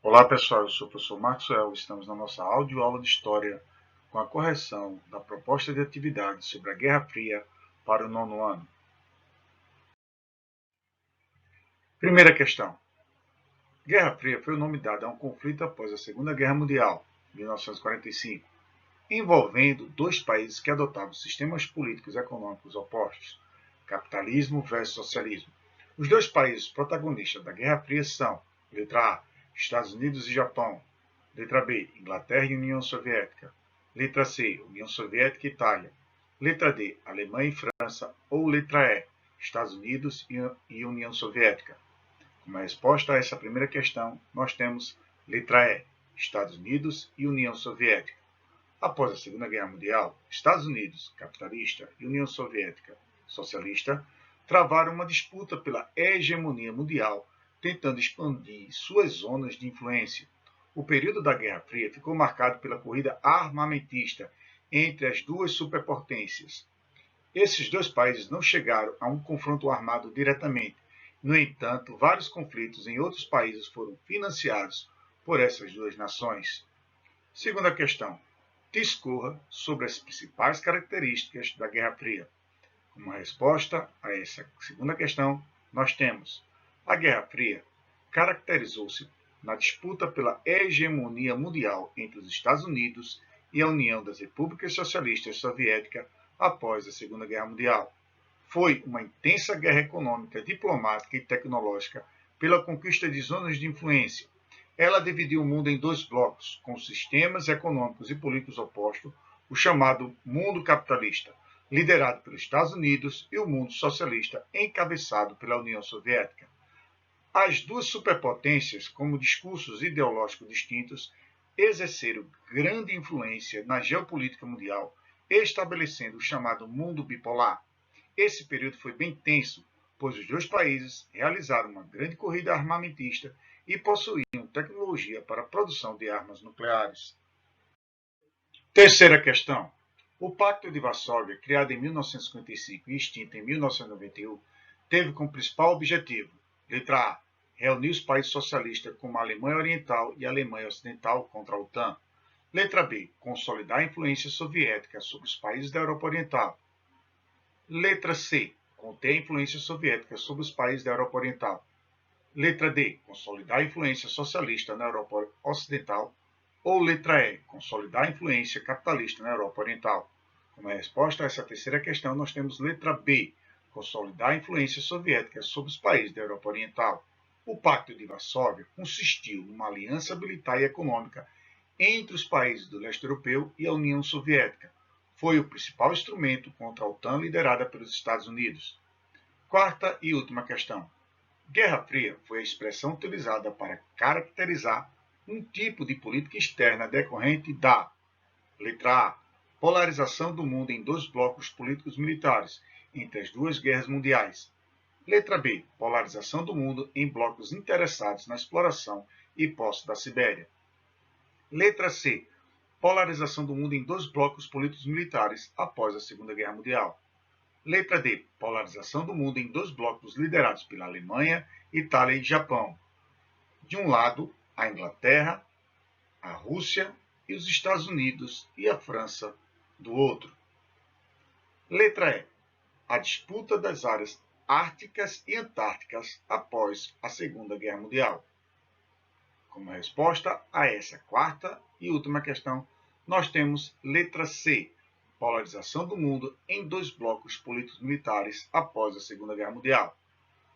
Olá pessoal, eu sou o professor Maxwell. Estamos na nossa audioaula de História com a correção da proposta de atividade sobre a Guerra Fria para o nono ano. Primeira questão. Guerra Fria foi o nome dado a um conflito após a Segunda Guerra Mundial, 1945, envolvendo dois países que adotavam sistemas políticos e econômicos opostos, capitalismo versus socialismo. Os dois países protagonistas da Guerra Fria são, letra A, Estados Unidos e Japão, letra B, Inglaterra e União Soviética, letra C, União Soviética e Itália, letra D, Alemanha e França, ou letra E, Estados Unidos e União Soviética. Como resposta a essa primeira questão, nós temos letra E, Estados Unidos e União Soviética. Após a Segunda Guerra Mundial, Estados Unidos, capitalista, e União Soviética, socialista, travaram uma disputa pela hegemonia mundial, tentando expandir suas zonas de influência. O período da Guerra Fria ficou marcado pela corrida armamentista entre as duas superpotências. Esses dois países não chegaram a um confronto armado diretamente. No entanto, vários conflitos em outros países foram financiados por essas duas nações. Segunda questão. Discorra sobre as principais características da Guerra Fria. Como resposta a essa segunda questão, nós temos: a Guerra Fria caracterizou-se na disputa pela hegemonia mundial entre os Estados Unidos e a União das Repúblicas Socialistas Soviéticas após a Segunda Guerra Mundial. Foi uma intensa guerra econômica, diplomática e tecnológica pela conquista de zonas de influência. Ela dividiu o mundo em dois blocos, com sistemas econômicos e políticos opostos, o chamado mundo capitalista, liderado pelos Estados Unidos, e o mundo socialista, encabeçado pela União Soviética. As duas superpotências, com discursos ideológicos distintos, exerceram grande influência na geopolítica mundial, estabelecendo o chamado mundo bipolar. Esse período foi bem tenso, pois os dois países realizaram uma grande corrida armamentista e possuíam tecnologia para a produção de armas nucleares. Terceira questão. O Pacto de Varsóvia, criado em 1955 e extinto em 1991, teve como principal objetivo: letra A, reunir os países socialistas como a Alemanha Oriental e a Alemanha Ocidental contra a OTAN. Letra B, consolidar a influência soviética sobre os países da Europa Oriental. Letra C, conter a influência soviética sobre os países da Europa Oriental. Letra D, consolidar a influência socialista na Europa Ocidental. Ou letra E, consolidar a influência capitalista na Europa Oriental. Como resposta a essa terceira questão, nós temos letra B, consolidar a influência soviética sobre os países da Europa Oriental. O Pacto de Varsóvia consistiu numa aliança militar e econômica entre os países do leste europeu e a União Soviética. Foi o principal instrumento contra a OTAN liderada pelos Estados Unidos. Quarta e última questão. Guerra Fria foi a expressão utilizada para caracterizar um tipo de política externa decorrente da letra A, polarização do mundo em dois blocos políticos militares entre as duas guerras mundiais. Letra B, polarização do mundo em blocos interessados na exploração e posse da Sibéria. Letra C, polarização do mundo em dois blocos políticos militares após a Segunda Guerra Mundial. Letra D, polarização do mundo em dois blocos liderados pela Alemanha, Itália e Japão. De um lado, a Inglaterra, a Rússia e os Estados Unidos e a França do outro. Letra E, a disputa das áreas árticas e antárticas após a Segunda Guerra Mundial. Como resposta a essa quarta e última questão, nós temos letra C, polarização do mundo em dois blocos políticos militares após a Segunda Guerra Mundial.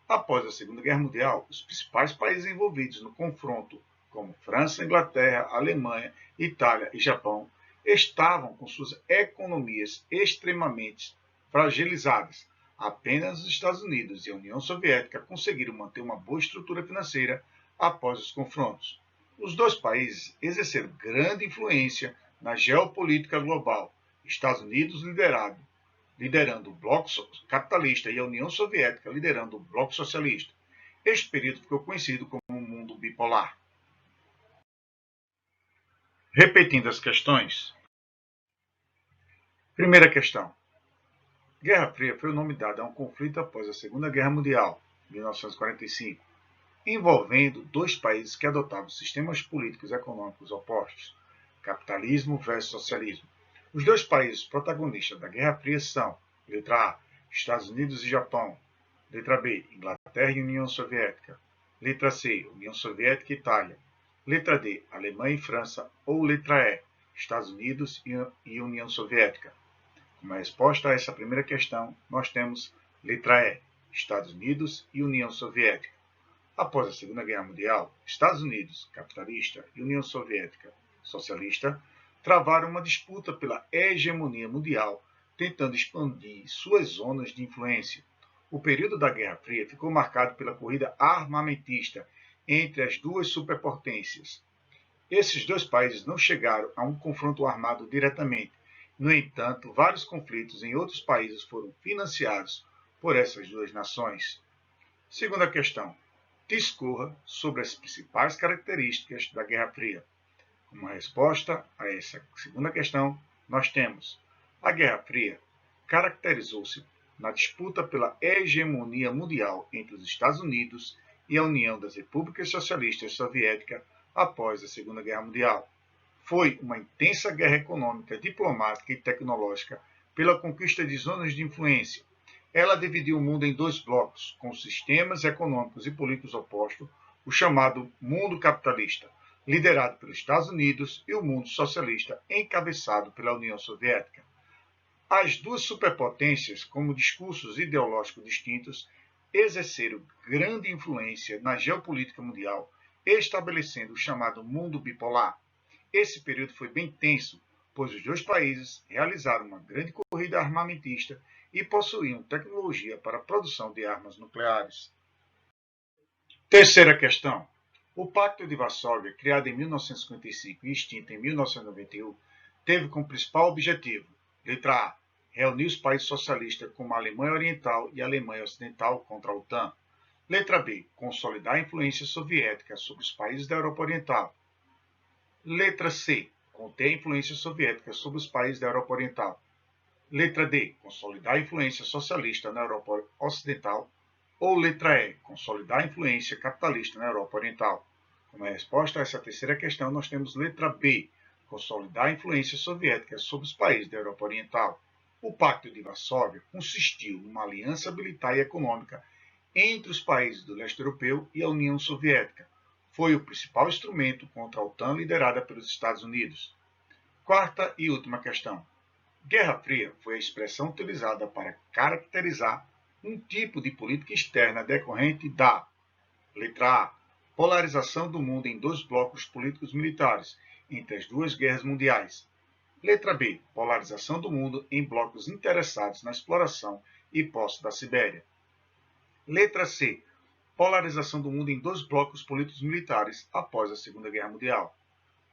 Após a Segunda Guerra Mundial, os principais países envolvidos no confronto, como França, Inglaterra, Alemanha, Itália e Japão, estavam com suas economias extremamente fragilizadas. Apenas os Estados Unidos e a União Soviética conseguiram manter uma boa estrutura financeira após os confrontos. Os dois países exerceram grande influência na geopolítica global. Estados Unidos liderando o bloco capitalista e a União Soviética liderando o bloco socialista. Este período ficou conhecido como o mundo bipolar. Repetindo as questões. Primeira questão. Guerra Fria foi o nome dado a um conflito após a Segunda Guerra Mundial, 1945, envolvendo dois países que adotavam sistemas políticos e econômicos opostos, capitalismo versus socialismo. Os dois países protagonistas da Guerra Fria são, letra A, Estados Unidos e Japão, letra B, Inglaterra e União Soviética, letra C, União Soviética e Itália, letra D, Alemanha e França, ou letra E, Estados Unidos e União Soviética. Como resposta a essa primeira questão, nós temos letra E, Estados Unidos e União Soviética. Após a Segunda Guerra Mundial, Estados Unidos, capitalista, e União Soviética, socialista, travaram uma disputa pela hegemonia mundial, tentando expandir suas zonas de influência. O período da Guerra Fria ficou marcado pela corrida armamentista entre as duas superpotências. Esses dois países não chegaram a um confronto armado diretamente. No entanto, vários conflitos em outros países foram financiados por essas duas nações. Segunda questão. Discorra sobre as principais características da Guerra Fria. Como resposta a essa segunda questão, nós temos: a Guerra Fria caracterizou-se na disputa pela hegemonia mundial entre os Estados Unidos e a União das Repúblicas Socialistas Soviéticas após a Segunda Guerra Mundial. Foi uma intensa guerra econômica, diplomática e tecnológica pela conquista de zonas de influência. Ela dividiu o mundo em dois blocos, com sistemas econômicos e políticos opostos, o chamado mundo capitalista, liderado pelos Estados Unidos, e o mundo socialista, encabeçado pela União Soviética. As duas superpotências, com discursos ideológicos distintos, exerceram grande influência na geopolítica mundial, estabelecendo o chamado mundo bipolar. Esse período foi bem tenso, pois os dois países realizaram uma grande corrida armamentista e possuíam tecnologia para a produção de armas nucleares. Terceira questão. O Pacto de Varsóvia, criado em 1955 e extinto em 1991, teve como principal objetivo: letra A, reunir os países socialistas como a Alemanha Oriental e a Alemanha Ocidental contra a OTAN. Letra B, consolidar a influência soviética sobre os países da Europa Oriental. Letra C, conter a influência soviética sobre os países da Europa Oriental. Letra D, consolidar a influência socialista na Europa Ocidental. Ou letra E, consolidar a influência capitalista na Europa Oriental. Como resposta a essa terceira questão, nós temos letra B, consolidar a influência soviética sobre os países da Europa Oriental. O Pacto de Varsóvia consistiu numa aliança militar e econômica entre os países do leste europeu e a União Soviética. Foi o principal instrumento contra a OTAN liderada pelos Estados Unidos. Quarta e última questão. Guerra Fria foi a expressão utilizada para caracterizar um tipo de política externa decorrente da letra A, polarização do mundo em dois blocos políticos militares entre as duas guerras mundiais. Letra B, polarização do mundo em blocos interessados na exploração e posse da Sibéria. Letra C, polarização do mundo em dois blocos políticos militares após a Segunda Guerra Mundial.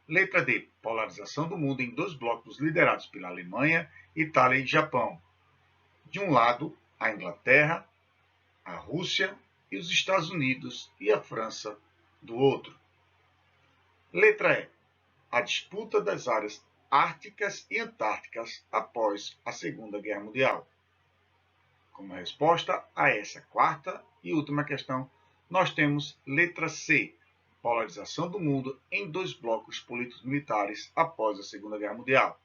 Letra D, polarização do mundo em dois blocos liderados pela Alemanha, Itália e Japão. De um lado, a Inglaterra, a Rússia e os Estados Unidos e a França do outro. Letra E, a disputa das áreas árticas e antárticas após a Segunda Guerra Mundial. Como resposta a essa quarta e última questão, nós temos letra C, polarização do mundo em dois blocos políticos militares após a Segunda Guerra Mundial.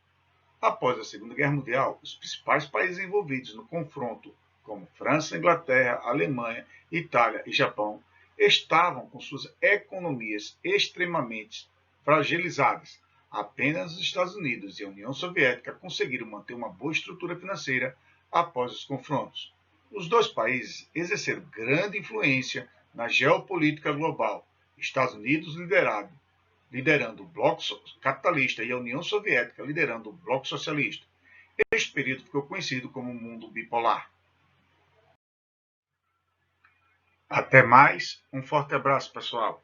Após a Segunda Guerra Mundial, os principais países envolvidos no confronto, como França, Inglaterra, Alemanha, Itália e Japão, estavam com suas economias extremamente fragilizadas. Apenas os Estados Unidos e a União Soviética conseguiram manter uma boa estrutura financeira após os confrontos. Os dois países exerceram grande influência na geopolítica global, Estados Unidos liderando o bloco capitalista e a União Soviética liderando o bloco socialista. Este período ficou conhecido como mundo bipolar. Até mais, um forte abraço, pessoal.